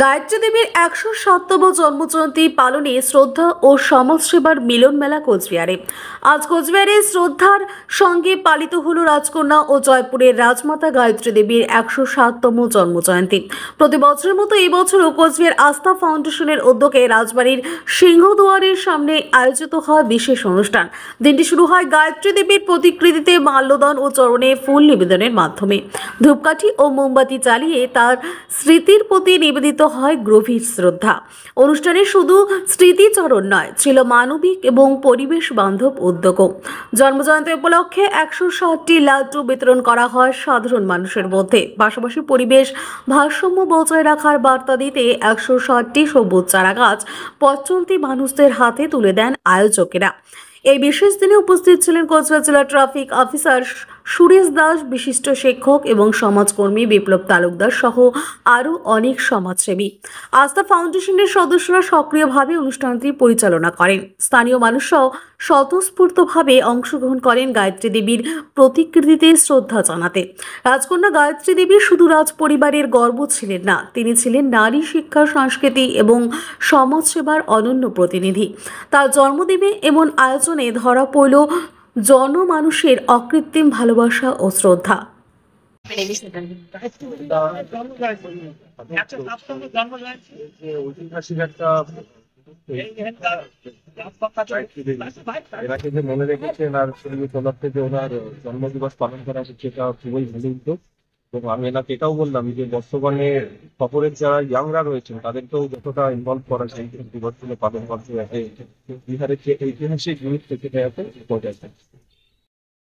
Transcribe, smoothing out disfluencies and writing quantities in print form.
গায়ত্রী দেবীর ১০৭তম জন্মজয়ন্তী পালনে শ্রদ্ধা ও সমাজসেবার মিলন মেলা কোচবিহারে। আজ কোচবিহারে শ্রদ্ধার সঙ্গে পালিত হল রাজকন্যা ও জয়পুরের রাজমাতা গায়ত্রী দেবীর ১০৭তম জন্মজয়ন্তী। প্রতি বছরের মতো এই বছরও কোচবিহার আস্থা ফাউন্ডেশনের উদ্যোগে রাজবাড়ির সিংহদুয়ারের সামনে আয়োজিত হয় বিশেষ অনুষ্ঠান। দিনটি শুরু হয় গায়ত্রী দেবীর প্রতিকৃতিতে মাল্যদান ও চরণে ফুল নিবেদনের মাধ্যমে। ধূপকাঠি ও মোমবাতি জ্বালিয়ে তার স্মৃতির প্রতি নিবেদিত হয় গভীর শ্রদ্ধা। অনুষ্ঠানে শুধু স্মৃতিচরণ নয়, ছিল মানবিক এবং পরিবেশ বান্ধব উদ্যোগও। জন্মজয়ন্তী উপলক্ষে ১৬০টি লাড্ডু বিতরণ করা হয় সাধারণ মানুষের মধ্যে। পাশাপাশি পরিবেশ ভারসাম্য বজায় রাখার বার্তা দিতে ১৬০টি সবুজ চারা গাছ পথ চলতি মানুষদের হাতে তুলে দেন আয়োজকেরা। এই বিশেষ দিনে উপস্থিত ছিলেন কোচবিহার জেলা ট্রাফিক অফিসার সুরেশ দাস, বিশিষ্ট শিক্ষক এবং সমাজকর্মী বিপ্লব তালুকদার সহ আরও অনেক সমাজসেবী। আস্থা ফাউন্ডেশনের সদস্যরা সক্রিয়ভাবে অনুষ্ঠানটি পরিচালনা করেন। স্থানীয় মানুষরাও স্বতঃস্ফূর্তভাবে অংশগ্রহণ করেন গায়ত্রী দেবীর প্রতিকৃতিতে শ্রদ্ধা জানাতে। রাজকন্যা গায়ত্রী দেবী শুধু রাজ পরিবারের গর্ব ছিলেন না, তিনি ছিলেন নারী শিক্ষা, সংস্কৃতি এবং সমাজসেবার অনন্য প্রতিনিধি। তার জন্মদিনে এমন আয়োজনে ধরা পড়ল জনমানুষের অকৃত্রিম ভালোবাসা ও শ্রদ্ধা। ঐতিহাসিক একটা এরা কিন্তু মনে রেখেছেন আর সেই উপলক্ষে যে ওনার জন্মদিবস পালন করা হচ্ছে, এটা খুবই ভালো উদ্যোগ। এবং আমি এনাকে এটাও বললাম যে বর্তমানে খবরের যারা ইয়াংরা রয়েছেন তাদেরকেও যতটা ইনভলভ করা যায় দিবসগুলো পালন করতে, বিহারের যে ঐতিহাসিক জিনিস সেটা যাতে বজায় থাকে।